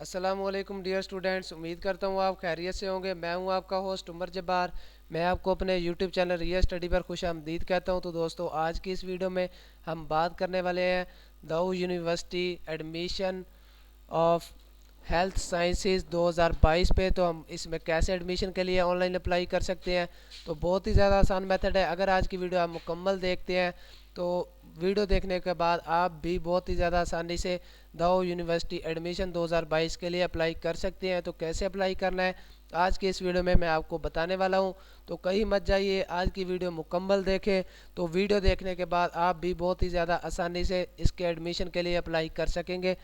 अस्सलामुअलैकुम dear students, उम्मीद करता हूँ आप खैरियत से होंगे। मैं हूँ आपका होस्ट उमर जब्बार। मैं आपको अपने यूट्यूब चैनल रियल स्टडी पर खुशामदीद कहता हूँ। तो दोस्तों, आज की इस वीडियो में हम बात करने वाले हैं Dow University admission of health sciences 2022 पे। तो हम इसमें कैसे एडमिशन के लिए ऑनलाइन अप्लाई कर सकते हैं। तो बहुत ही ज़्यादा आसान मेथड है। अगर आज की वीडियो आप मुकम्मल देखते हैं तो वीडियो देखने के बाद आप भी बहुत ही ज़्यादा आसानी से दाऊ यूनिवर्सिटी एडमिशन 2022 के लिए अप्लाई कर सकते हैं। तो कैसे अप्लाई करना है आज की इस वीडियो में मैं आपको बताने वाला हूं। तो कहीं मत जाइए, आज की वीडियो मुकम्मल देखें। तो वीडियो देखने के बाद आप भी बहुत ही ज़्यादा आसानी से इसके एडमिशन के लिए अप्लाई कर सकेंगे।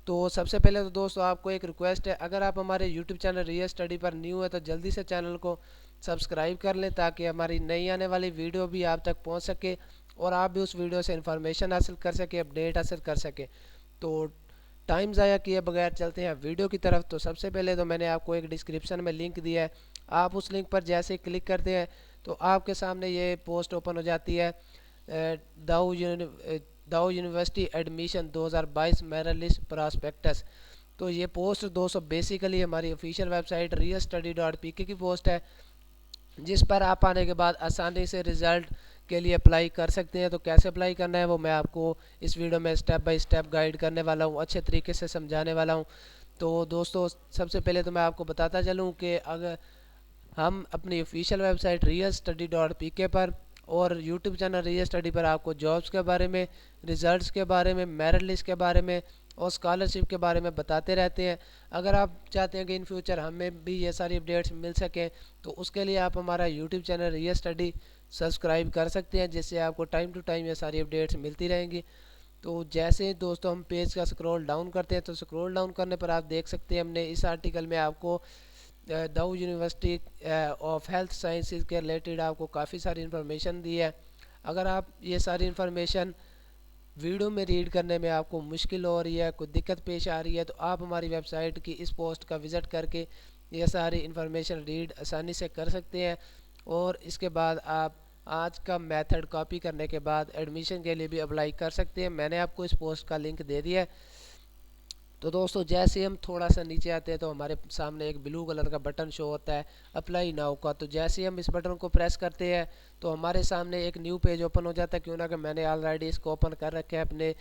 तो सबसे पहले तो दोस्तों आपको एक रिक्वेस्ट है, अगर आप हमारे यूट्यूब चैनल रियल स्टडी पर न्यू है तो जल्दी से चैनल को सब्सक्राइब कर लें ताकि हमारी नई आने वाली वीडियो भी आप तक पहुंच सके और आप भी उस वीडियो से इन्फॉर्मेशन हासिल कर सके, अपडेट हासिल कर सके। तो टाइम ज़ाया किए बगैर चलते हैं वीडियो की तरफ। तो सबसे पहले तो मैंने आपको एक डिस्क्रिप्शन में लिंक दिया है, आप उस लिंक पर जैसे ही क्लिक करते हैं तो आपके सामने ये पोस्ट ओपन हो जाती है, Dow Dow University admission 2022 merit list prospectus. तो ये पोस्ट दोस्तों बेसिकली हमारी ऑफिशियल वेबसाइट realstudy.pk की पोस्ट है, जिस पर आप आने के बाद आसानी से रिज़ल्ट के लिए अप्लाई कर सकते हैं। तो कैसे अप्लाई करना है वो मैं आपको इस वीडियो में स्टेप बाय स्टेप गाइड करने वाला हूँ, अच्छे तरीके से समझाने वाला हूँ। तो दोस्तों सबसे पहले तो मैं आपको बताता चलूँ कि अगर हम अपनी ऑफिशियल वेबसाइट realstudy.pk पर और यूट्यूब चैनल रियल स्टडी पर आपको जॉब्स के बारे में, रिजल्ट्स के बारे में, मेरिट लिस्ट के बारे में और स्कॉलरशिप के बारे में बताते रहते हैं। अगर आप चाहते हैं कि इन फ्यूचर हमें भी ये सारी अपडेट्स मिल सकें तो उसके लिए आप हमारा YouTube channel real study subscribe कर सकते हैं, जिससे आपको टाइम टू टाइम ये सारी अपडेट्स मिलती रहेंगी। तो जैसे ही दोस्तों हम पेज का स्क्रॉल डाउन करते हैं तो स्क्रॉल डाउन करने पर आप देख सकते हैं हमने इस आर्टिकल में आपको दाऊ यूनिवर्सिटी ऑफ हेल्थ साइंसेज के रिलेटेड आपको काफ़ी सारी इन्फॉर्मेशन दी है। अगर आप ये सारी इन्फॉर्मेशन वीडियो में रीड करने में आपको मुश्किल हो रही है, कोई दिक्कत पेश आ रही है, तो आप हमारी वेबसाइट की इस पोस्ट का विज़िट करके ये सारी इन्फॉर्मेशन रीड आसानी से कर सकते हैं। और इसके बाद आप आज का मेथड कॉपी करने के बाद एडमिशन के लिए भी अप्लाई कर सकते हैं। मैंने आपको इस पोस्ट का लिंक दे दिया है। तो दोस्तों जैसे हम थोड़ा सा नीचे आते हैं तो हमारे सामने एक ब्लू कलर का बटन शो होता है अप्लाई नाउ का। तो जैसे ही हम इस बटन को प्रेस करते हैं तो हमारे सामने एक न्यू पेज ओपन हो जाता है, क्यों ना कि मैंने ऑलरेडी इसको ओपन कर रखा है अपने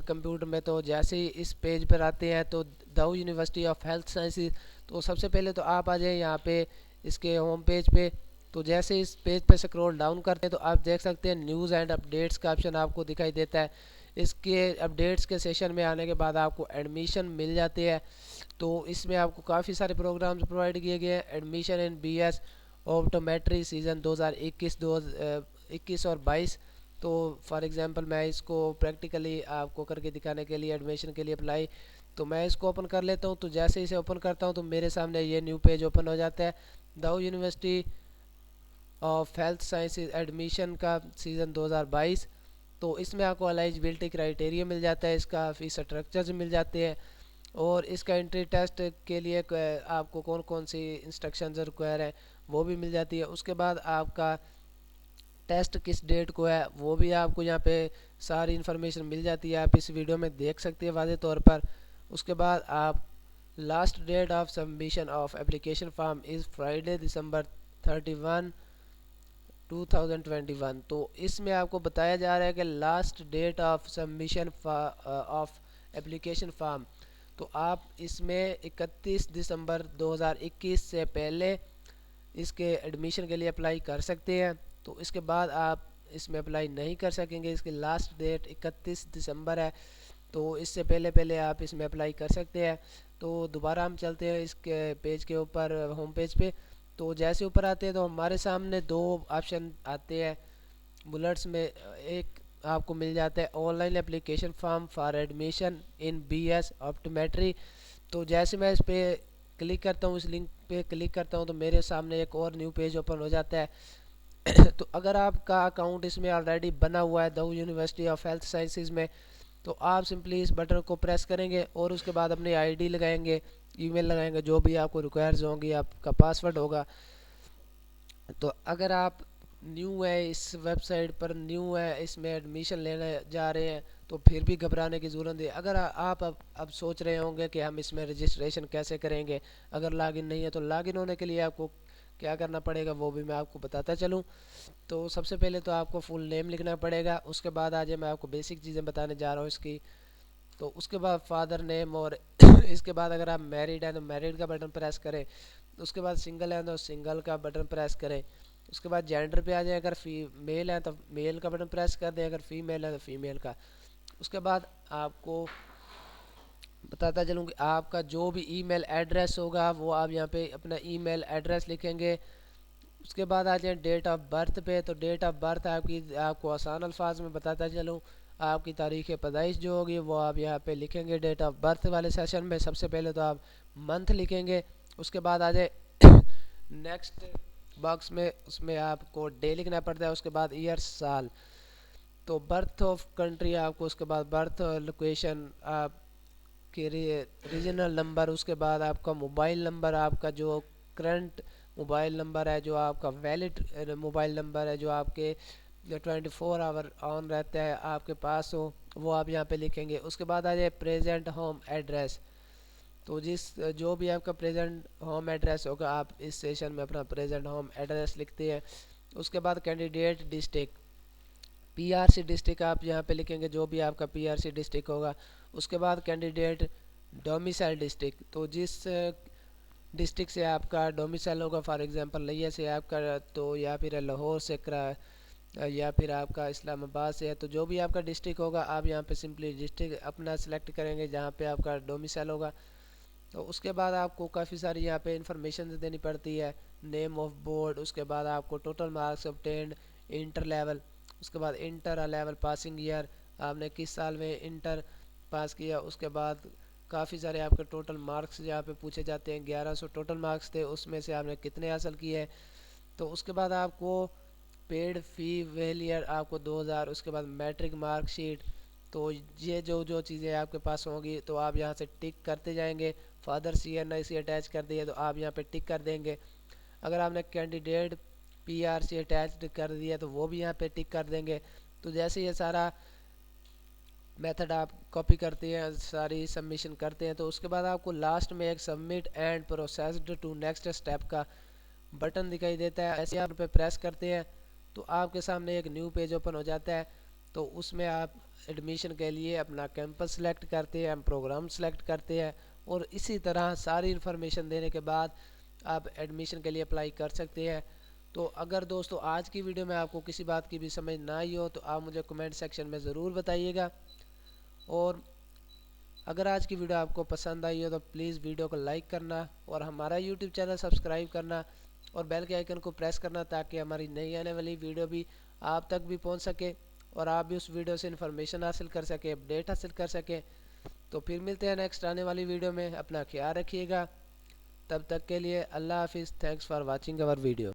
कंप्यूटर में। तो जैसे ही इस पेज पर आते हैं तो दाऊ यूनिवर्सिटी ऑफ हेल्थ साइंसेज, तो सबसे पहले तो आप आ जाए यहाँ पे इसके होम पेज पे। तो जैसे इस पेज पे स्क्रॉल डाउन करते हैं तो आप देख सकते हैं न्यूज़ एंड अपडेट्स का ऑप्शन आपको दिखाई देता है। इसके अपडेट्स के सेशन में आने के बाद आपको एडमिशन मिल जाते हैं। तो इसमें आपको काफ़ी सारे प्रोग्राम्स प्रोवाइड किए गए हैं। Admission in BS optometry season 2021 और 22। तो फॉर एग्जांपल मैं इसको प्रैक्टिकली आपको करके दिखाने के लिए एडमिशन के लिए अप्लाई, तो मैं इसको ओपन कर लेता हूँ। तो जैसे इसे ओपन करता हूँ तो मेरे सामने ये न्यू पेज ओपन हो जाता है, Dow University of health sciences admission का सीज़न 2022। तो इसमें आपको एलिजिबिलिटी क्राइटेरिया मिल जाता है, इसका फीस स्ट्रक्चर्स मिल जाते हैं और इसका एंट्री टेस्ट के लिए आपको कौन कौन सी इंस्ट्रक्शंस रिक्वायर है वो भी मिल जाती है। उसके बाद आपका टेस्ट किस डेट को है वो भी आपको यहाँ पे सारी इन्फॉर्मेशन मिल जाती है, आप इस वीडियो में देख सकते हैं वाज़े तौर पर। उसके बाद आप last date of submission of application form is Friday December 31 2021। तो इसमें आपको बताया जा रहा है कि last date of submission of application form, तो आप इसमें 31 दिसंबर 2021 से पहले इसके एडमिशन के लिए अप्लाई कर सकते हैं। तो इसके बाद आप इसमें अप्लाई नहीं कर सकेंगे, इसकी लास्ट डेट 31 दिसंबर है। तो इससे पहले पहले आप इसमें अप्लाई कर सकते हैं। तो दोबारा हम चलते हैं इसके पेज के ऊपर, होम पेज पे। तो जैसे ऊपर आते हैं तो हमारे सामने दो ऑप्शन आते हैं बुलेट्स में। एक आपको मिल जाता है online application form for admission in BS optometry. तो जैसे मैं इस पर क्लिक करता हूँ, इस लिंक पे क्लिक करता हूँ, तो मेरे सामने एक और न्यू पेज ओपन हो जाता है। तो अगर आपका अकाउंट इसमें ऑलरेडी बना हुआ है Dow University of health sciences में, तो आप सिंपली इस बटन को प्रेस करेंगे और उसके बाद अपनी आईडी लगाएंगे, ईमेल लगाएंगे, जो भी आपको रिक्वायर्स होंगी, आपका पासवर्ड होगा। तो अगर आप न्यू है इस वेबसाइट पर, न्यू है इसमें एडमिशन लेने जा रहे हैं, तो फिर भी घबराने की ज़रूरत नहीं। अगर आप अब सोच रहे होंगे कि हम इसमें रजिस्ट्रेशन कैसे करेंगे, अगर लॉगिन नहीं है तो लॉगिन होने के लिए आपको क्या करना पड़ेगा वो भी मैं आपको बताता चलूँ। तो सबसे पहले तो आपको फुल नेम लिखना पड़ेगा, उसके बाद आज मैं आपको बेसिक चीज़ें बताने जा रहा हूँ इसकी। तो उसके बाद फादर नेम, और इसके बाद अगर आप मैरिड हैं तो मैरिड का बटन प्रेस करें, उसके बाद सिंगल है तो सिंगल का बटन प्रेस करें। उसके बाद जेंडर पे आ जाए, अगर मेल है तो मेल का बटन प्रेस कर दें, अगर फीमेल है तो फीमेल का। उसके बाद आपको बताता चलूँ कि आपका जो भी ईमेल एड्रेस होगा वो आप यहाँ पे अपना ईमेल एड्रेस लिखेंगे। उसके बाद आ जाए डेट ऑफ बर्थ पे, तो डेट ऑफ बर्थ आपकी आपको आसान अल्फाज में बताता चलूँ, आपकी तारीख़ पैदाइश जो होगी वो आप यहाँ पे लिखेंगे डेट ऑफ बर्थ वाले सेशन में। सबसे पहले तो आप मंथ लिखेंगे, उसके बाद आ जाए नेक्स्ट बॉक्स में, उसमें आपको डे लिखना पड़ता है, उसके बाद ईयर साल, तो बर्थ ऑफ कंट्री आपको, उसके बाद बर्थ लोकेशन आपके रीजनल नंबर, उसके बाद आपका मोबाइल नंबर, आपका जो करंट मोबाइल नंबर है, जो आपका वैलिड मोबाइल नंबर है, जो आपके 24 आवर ऑन रहता है आपके पास हो, वो आप यहाँ पे लिखेंगे। उसके बाद आ जाए प्रेजेंट होम एड्रेस, तो जो भी आपका प्रेजेंट होम एड्रेस होगा आप इस सेशन में अपना प्रेजेंट होम एड्रेस लिखते हैं। उसके बाद कैंडिडेट डिस्ट्रिक्ट, पीआरसी डिस्ट्रिक्ट आप यहाँ पे लिखेंगे, जो भी आपका पीआरसी डिस्ट्रिक्ट होगा। उसके बाद कैंडिडेट डोमिसाइल डिस्ट्रिक्ट, तो जिस डिस्ट्रिक्ट से आपका डोमिसाइल होगा, फॉर एग्जांपल लिया से आपका, तो या फिर लाहौर से या फिर आपका इस्लामाबाद से है, तो जो भी आपका डिस्ट्रिक्ट होगा आप यहाँ पे सिंपली डिस्ट्रिक्ट अपना सेलेक्ट करेंगे जहाँ पे आपका डोमिसाइल होगा। तो उसके बाद आपको काफ़ी सारी यहाँ पे इंफॉर्मेशन देनी पड़ती है, नेम ऑफ बोर्ड, उसके बाद आपको total marks obtained, inter level, उसके बाद इंटर लेवल पासिंग ईयर, आपने किस साल में इंटर पास किया। उसके बाद काफ़ी सारे आपके टोटल मार्क्स यहाँ पे पूछे जाते हैं, 1100 टोटल मार्क्स थे, उसमें से आपने कितने हासिल किए हैं। तो उसके बाद आपको पेड फ़ी वेलियर आपको 2000, उसके बाद मैट्रिक मार्कशीट। तो ये जो जो चीज़ें आपके पास होंगी तो आप यहाँ से टिक करते जाएंगे। फादर CNIC अटैच कर दिया तो आप यहाँ पे टिक कर देंगे। अगर आपने कैंडिडेट PRC अटैच कर दिया तो वो भी यहाँ पे टिक कर देंगे। तो जैसे ये सारा मेथड आप कॉपी करते हैं, सारी सबमिशन करते हैं, तो उसके बाद आपको लास्ट में एक submit and processed to next step का बटन दिखाई देता है। ऐसे आप पे प्रेस करते हैं तो आपके सामने एक न्यू पेज ओपन हो जाता है। तो उसमें आप एडमिशन के लिए अपना कैंपस सेलेक्ट करते हैं, प्रोग्राम सेलेक्ट करते हैं, और इसी तरह सारी इन्फॉर्मेशन देने के बाद आप एडमिशन के लिए अप्लाई कर सकते हैं। तो अगर दोस्तों आज की वीडियो में आपको किसी बात की भी समझ ना आई हो तो आप मुझे कमेंट सेक्शन में ज़रूर बताइएगा। और अगर आज की वीडियो आपको पसंद आई हो तो प्लीज़ वीडियो को लाइक करना और हमारा यूट्यूब चैनल सब्सक्राइब करना और बेल के आइकन को प्रेस करना, ताकि हमारी नई आने वाली वीडियो भी आप तक भी पहुंच सके और आप भी उस वीडियो से इन्फॉर्मेशन हासिल कर सके, अपडेट हासिल कर सके। तो फिर मिलते हैं नेक्स्ट आने वाली वीडियो में, अपना ख्याल रखिएगा। तब तक के लिए अल्लाह हाफिज़। Thanks for watching our video.